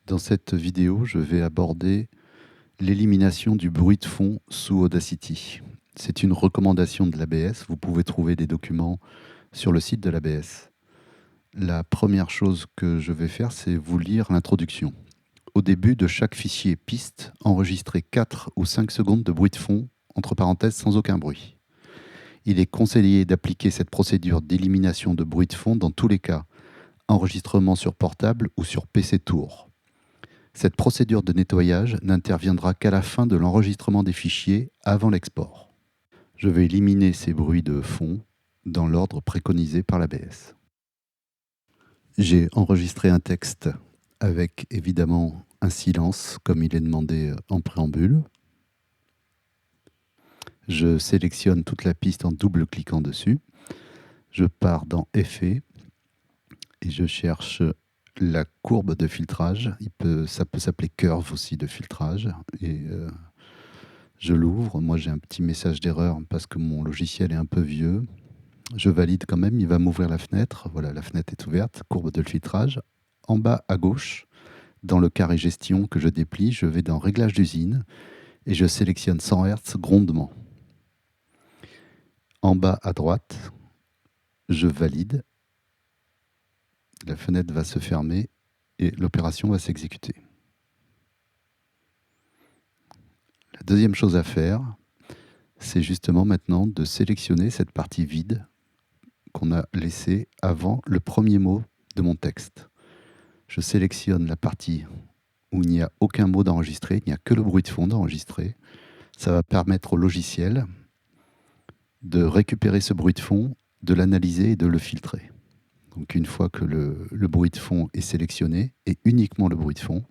Dans cette vidéo, je vais aborder l'élimination du bruit de fond sous Audacity. C'est une recommandation de l'ABS. Vous pouvez trouver des documents sur le site de l'ABS. La première chose que je vais faire, c'est vous lire l'introduction. Au début de chaque fichier piste, enregistrez 4 ou 5 secondes de bruit de fond, entre parenthèses sans aucun bruit. Il est conseillé d'appliquer cette procédure d'élimination de bruit de fond dans tous les cas, enregistrement sur portable ou sur PC Tour. Cette procédure de nettoyage n'interviendra qu'à la fin de l'enregistrement des fichiers avant l'export. Je vais éliminer ces bruits de fond dans l'ordre préconisé par l'ABS. J'ai enregistré un texte avec évidemment un silence comme il est demandé en préambule. Je sélectionne toute la piste en double-cliquant dessus. Je pars dans Effets et je cherche la courbe de filtrage. Ça peut s'appeler curve aussi de filtrage. Et je l'ouvre. Moi, j'ai un petit message d'erreur parce que mon logiciel est un peu vieux. Je valide quand même. Il va m'ouvrir la fenêtre. Voilà, la fenêtre est ouverte. Courbe de filtrage. En bas à gauche, dans le carré gestion que je déplie, je vais dans Réglages d'usine et je sélectionne 100 Hz grondement. En bas à droite, je valide. La fenêtre va se fermer et l'opération va s'exécuter. La deuxième chose à faire, c'est justement maintenant de sélectionner cette partie vide qu'on a laissée avant le premier mot de mon texte. Je sélectionne la partie où il n'y a aucun mot d'enregistré, il n'y a que le bruit de fond d'enregistré. Ça va permettre au logiciel de récupérer ce bruit de fond, de l'analyser et de le filtrer. Donc une fois que le bruit de fond est sélectionné, et uniquement le bruit de fond,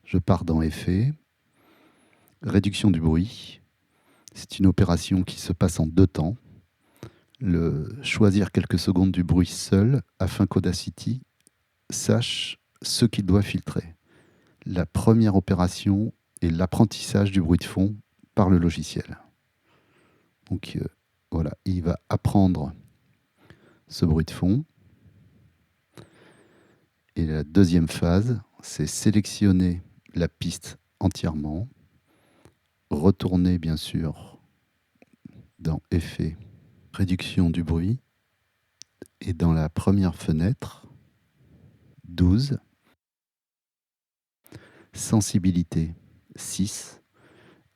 je pars dans Effets, Réduction du bruit. C'est une opération qui se passe en deux temps. Choisir quelques secondes du bruit seul afin qu'Audacity sache ce qu'il doit filtrer. La première opération est l'apprentissage du bruit de fond par le logiciel. Donc voilà, il va apprendre ce bruit de fond. Et la deuxième phase, c'est sélectionner la piste entièrement, retourner bien sûr dans Effets, Réduction du bruit, et dans la première fenêtre, 12, Sensibilité 6,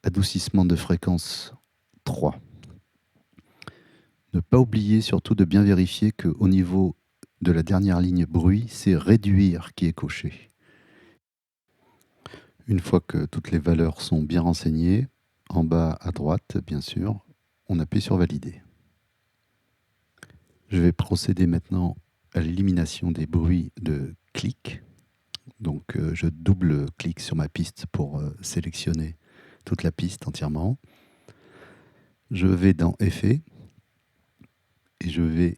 Adoucissement de fréquence 3. Ne pas oublier surtout de bien vérifier qu'au niveau de la dernière ligne bruit, c'est Réduire qui est coché. Une fois que toutes les valeurs sont bien renseignées, en bas à droite, bien sûr, on appuie sur Valider. Je vais procéder maintenant à l'élimination des bruits de clic. Donc je double-clique sur ma piste pour sélectionner toute la piste entièrement. Je vais dans Effets et je vais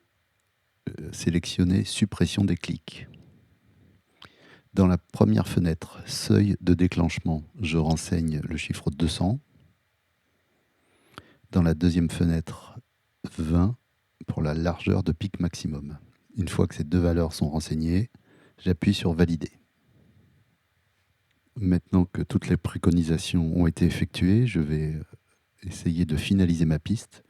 sélectionner Suppression des clics. Dans la première fenêtre, Seuil de déclenchement, je renseigne le chiffre 200. Dans la deuxième fenêtre, 20 pour la largeur de pic maximum. Une fois que ces deux valeurs sont renseignées, j'appuie sur Valider. Maintenant que toutes les préconisations ont été effectuées, je vais essayer de finaliser ma piste.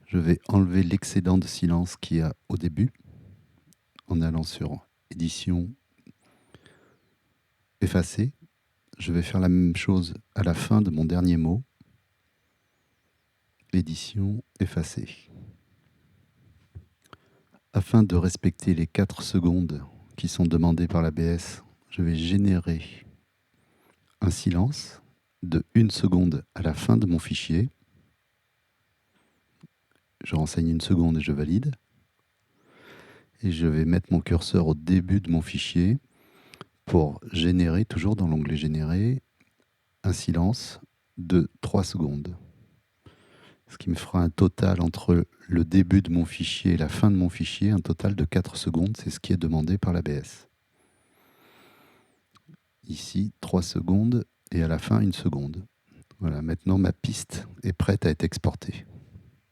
Je vais enlever l'excédent de silence qu'il y a au début en allant sur Édition, Effacer. Je vais faire la même chose à la fin de mon dernier mot. Édition, Effacer. Afin de respecter les 4 secondes qui sont demandées par l'ABS, je vais générer un silence de 1 seconde à la fin de mon fichier. Je renseigne 1 seconde et je valide. Et je vais mettre mon curseur au début de mon fichier pour générer, toujours dans l'onglet Générer, un silence de 3 secondes. Ce qui me fera un total entre le début de mon fichier et la fin de mon fichier, un total de 4 secondes. C'est ce qui est demandé par l'ABS. Ici, 3 secondes et à la fin, 1 seconde. Voilà, maintenant ma piste est prête à être exportée.